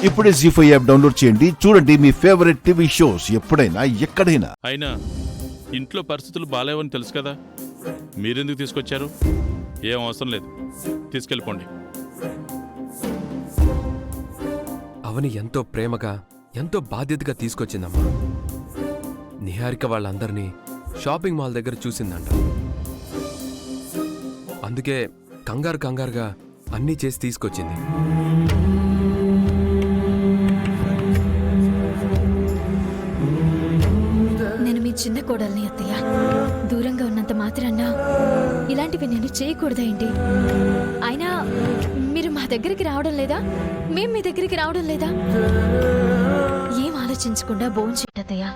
ఇప్పుడే జీ5 app download చేయండి. చూడండి మీ ఫేవరెట్ టీవీ షోస్ ఎప్పుడైనా ఎక్కడైనా. అయినా ఇంట్లో పరిస్థితులు బాలేవని తెలుసు కదా, మీరెందుకు తీసుకొచ్చారు? ఏం అవసరం లేదు, తీసుకెళ్ళిపోండి. అవని ఎంతో ప్రేమగా ఎంతో బాధ్యతగా తీసుకొచ్చిందమ్మా. నిహారిక వాళ్ళందరినీ షాపింగ్ మాల్ దగ్గర చూసిందంట. అందుకే కంగారుగా అన్నీ చేసి తీసుకొచ్చింది. నేను మీ చిన్న కోడల్ని అత్తయ్య. దూరంగా ఉన్నంత మాత్రాన ఇలాంటివి నేను చేయకూడదేంటి? అయినా మీరు మా దగ్గరికి రావడం లేదా? మేం మీ దగ్గరికి రావడం లేదా? ఏం ఆలోచించకుండా భోంచేయండి అత్తయ్య.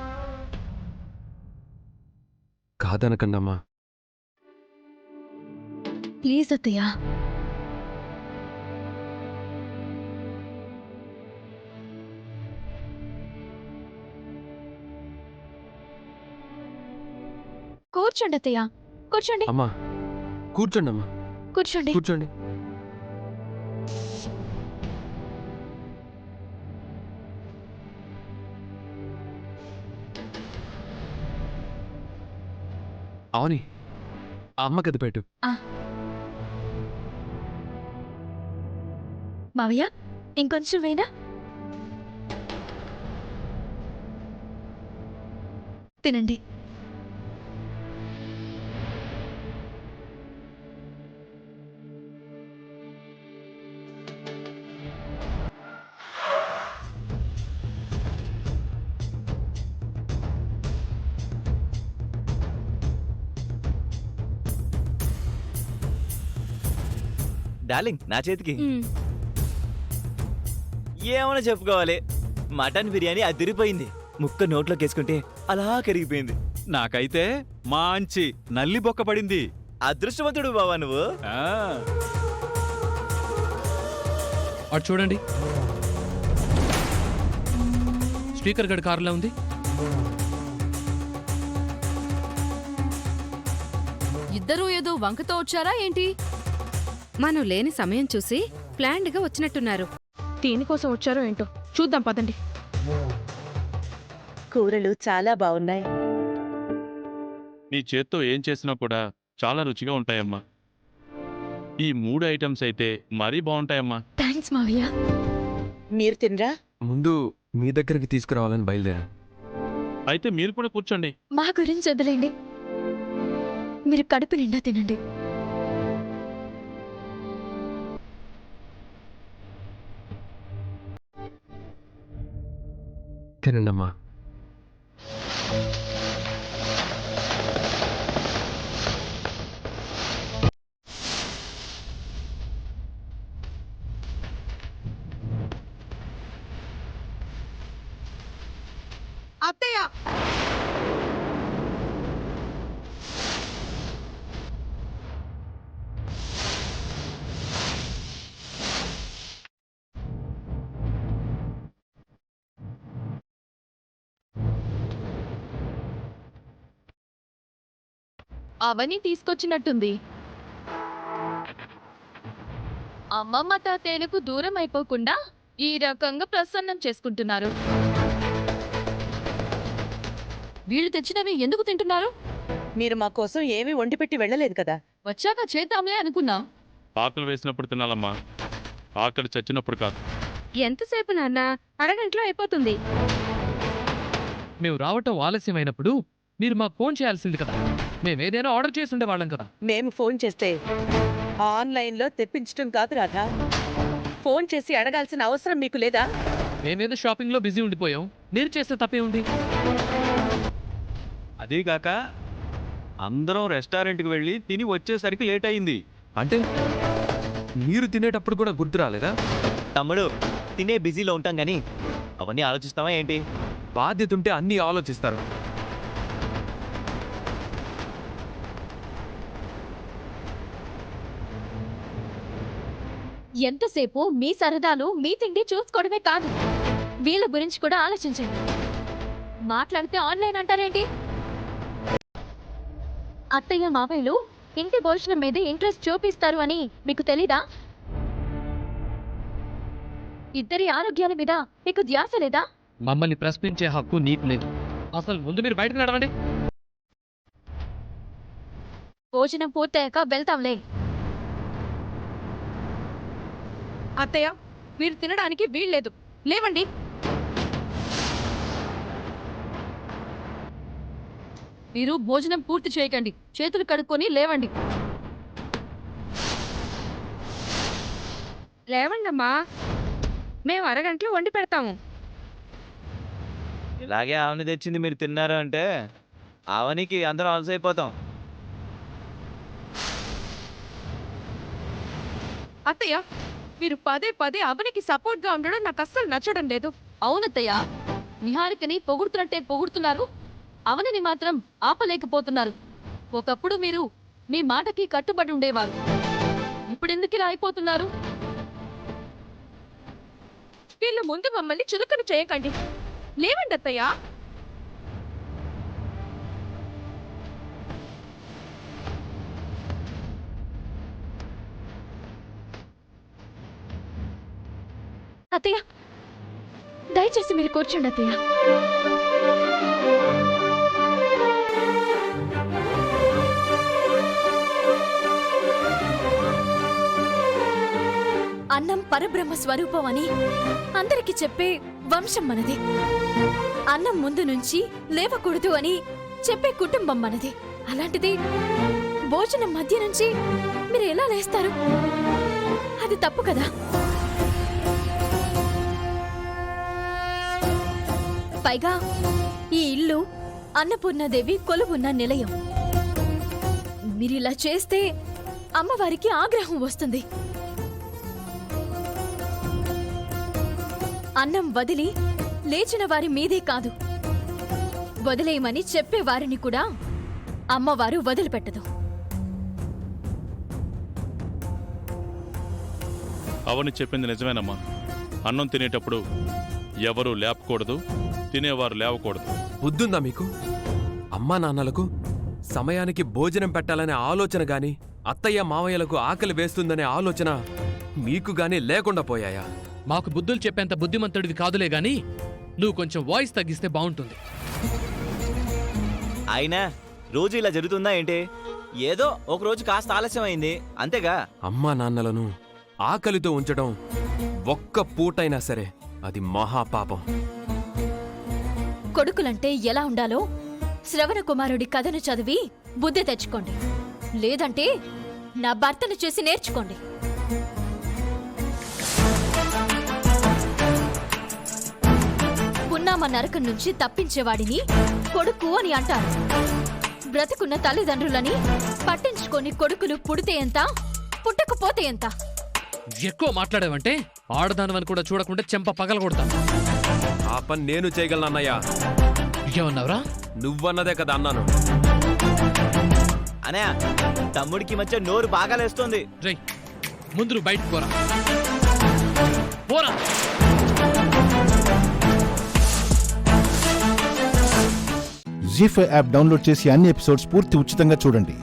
కాదనకండమ్మా. ప్లీజ్ అత్తయ్య. కూర్చోండి అత్తయ్య, కూర్చోండి. అమ్మా కూర్చోండమ్మా, కూర్చోండి. కూర్చోండి. అవని ఆ అమ్మకి అది పెట్టు. మావయ్య ఇంకొంచెం వేనా? తినండి. డార్లింగ్, నా చేతికి ఏమన్నా చెప్పుకోవాలి. మటన్ బిర్యానీ అదిరిపోయింది. ముక్క నోట్లోకి వేసుకుంటే అలా కరిగిపోయింది. నాకైతే మంచి నల్లి బొక్క పడింది. అదృష్టవంతుడు బావా నువ్వు. అటు చూడండి, స్పీకర్ గడి కారులో ఉంది. ఇద్దరూ ఏదో వంకతో వచ్చారా ఏంటి? మనం లేని సమయం చూసి ప్లాన్డ్గా వచ్చినట్టున్నారు. దేనికోసం వచ్చారో ఏంటో చూద్దాం పదండి. కూరలు చాలా బాగున్నాయి. నీ చేత్తో ఏం చేసినా కూడా చాలా రుచిగా ఉంటాయమ్మా. ఈ 3 ఐటమ్స్ అయితే మరీ బాగుంటాయమ్మా. థ్యాంక్స్ మావయ్య. మీరు తినరా? ముందు మీ దగ్గరికి తీసుకురావాలని బయలుదేరాను. అయితే మీరు కూడా కూర్చోండి. మా గురించి వదిలేండి, మీరు కడుపు నిండా తినండి. తినండమ్మా. అత్తయ్య, అవని తీసుకొచ్చినట్టుంది. అమ్మమ్మ తాతయ్యలకు దూరం అయిపోకుండా ఈ రకంగా ప్రసన్నం చేసుకుంటున్నారు. వీళ్ళు తెచ్చినవి ఎందుకు తింటున్నారు? మీరు మా కోసం ఏమీ వండిపెట్టి వెళ్ళలేదు కదా. వచ్చాక చేద్దాంలే అనుకున్నాం. ఆకలి వేసినప్పుడు తినాలమ్మా, ఆకలి చచ్చినప్పుడు కాదు. ఎంతసేపు నాన్న? అరగంటలో అయిపోతుంది. మేము రావటం ఆలస్యమైనప్పుడు మీరు మాకు ఫోన్ చేయాల్సింది కదా. మేమేదైనా ఆర్డర్ చేసి ఉండేవాళ్ళం కదా. మేము ఫోన్ చేస్తే ఆన్లైన్లో తెప్పించడం కాదు రాధా. ఫోన్ చేసి అడగాల్సిన అవసరం మీకు లేదా? మేమేదో షాపింగ్లో బిజీ ఉండిపోయాం, మీరు చేస్తే తప్పే ఉంది. అదీగాక అందరం రెస్టారెంట్కి వెళ్ళి తిని వచ్చేసరికి లేట్ అయింది. అంటే మీరు తినేటప్పుడు కూడా గుర్తు రాలేదా? తమ్ముడు, తినే బిజీలో ఉంటాం గానీ అవన్నీ ఆలోచిస్తావా ఏంటి? బాధ్యత ఉంటే అన్నీ ఆలోచిస్తారు. ఎంతసేపు మీ సరదాలు మీ తిండి చూసుకోవడమే కాదు, వీళ్ళ గురించి కూడా ఆలోచించండి. మాట్లాడితే ఆన్లైన్ అంటారేంటి? అత్తయ్య మావయ్యలు ఇంటి భోజనం మీద ఇంట్రెస్ట్ చూపిస్తారు అని మీకు తెలీదా? ఇద్దరి ఆరోగ్యాల మీద మీకు ధ్యాస లేదా? మమ్మల్ని ప్రశ్నించే హక్కు నీకు లేదు. అసలు ముందు మీరు బయటకు నడవండి. భోజనం పూర్తయ్యాక వెళ్తాంలే. అత్తయ్య మీరు తినడానికి వీల్లేదు. లేవండి. మీరు భోజనం పూర్తి చేయకండి, చేతులు కడుక్కొని లేవండి. లేవండమ్మా, మేము అరగంటలో వండి పెడతాము. ఇలాగే ఆవని తెచ్చింది మీరు తిన్నారు అంటే ఆవనికి అందరం అలసైపోతాం. అత్తయ్య మీరు పదే పదే అవనికి సపోర్ట్ గా ఉండడం నాకు అస్సలు నచ్చడం లేదు. అవునత్తయ్య, నిహారికని పొగుడుతున్నట్టే పొగుడుతున్నారు, అవనిని మాత్రం ఆపలేకపోతున్నారు. ఒకప్పుడు మీరు మీ మాటకి కట్టుబడి ఉండేవారు, ఇప్పుడు ఎందుకు ఇలా అయిపోతున్నారు? వీళ్ళు ముందు మమ్మల్ని చులకన చేయకండి. లేవండి అత్తయ్య. అత్తయ్య దయచేసి మీరు కూర్చోండి అత్తయ్య. అన్నం పరబ్రహ్మ స్వరూపం అని అందరికి చెప్పే వంశం మనది. అన్నం ముందు నుంచి లేవకూడదు అని చెప్పే కుటుంబం మనది. అలాంటిది భోజనం మధ్య నుంచి మీరు ఎలా లేస్తారు? అది తప్పు కదా. పైగా ఈ ఇల్లు అన్నపూర్ణాదేవి కొలువున్న నిలయం. మీరిలా చేస్తే అమ్మవారికి ఆగ్రహం వస్తుంది. అన్నం వదిలి లేచిన వారి మీదే కాదు, వదిలేయమని చెప్పేవారిని కూడా అమ్మవారు వదిలిపెట్టదు. అవని చెప్పింది నిజమేనమ్మా. అన్నం తినేటప్పుడు ఎవరూ లేపకూడదు, తినేవారు లేవకూడదు. బుద్ధుందా మీకు? అమ్మా నాన్నలకు సమయానికి భోజనం పెట్టాలనే ఆలోచన గాని, అత్తయ్య మావయ్యలకు ఆకలి వేస్తుందనే ఆలోచన మీకు గాని లేకుండా పోయాయా? మాకు బుద్ధులు చెప్పేంత బుద్ధిమంతుడివి కాదులే గాని నువ్వు కొంచెం వాయిస్ తగ్గిస్తే బాగుంటుంది. అయినా రోజు ఇలా జరుగుతుందా ఏంటి? ఏదో ఒక రోజు కాస్త ఆలస్యం అయింది అంతేగా. అమ్మా నాన్నలను ఆకలితో ఉంచడం ఒక్క పూటైనా సరే అది మహాపాపం. కొడుకులంటే ఎలా ఉండాలో శ్రవణ కుమారుడి కథను చదివి బుద్ధి తెచ్చుకోండి, లేదంటే నా భర్తను చూసి నేర్చుకోండి. పున్నామ నరకం నుంచి తప్పించేవాడిని కొడుకు అని అంటారు. బ్రతుకున్న తల్లిదండ్రులని పట్టించుకొని కొడుకులు పుడితే ఎంత, పుట్టకపోతే ఎంత? ఎక్కువ మాట్లాడావంటే ఆడదానవని కూడా చూడకుండా చెంప పగలగొడతా. ఆ పని నేను చేయగలనన్నయ్యా. ఏమన్నావురా? నువ్వన్నదే కదా అన్నాను. అనయా, తమ్ముడికి మధ్య నోరు బాగా లేస్తోంది. రేయ్, ముందు నువ్వు బయటకు పోరా. పోరా. జీ5 యాప్ డౌన్లోడ్ చేసి అన్ని ఎపిసోడ్స్ పూర్తి ఉచితంగా చూడండి.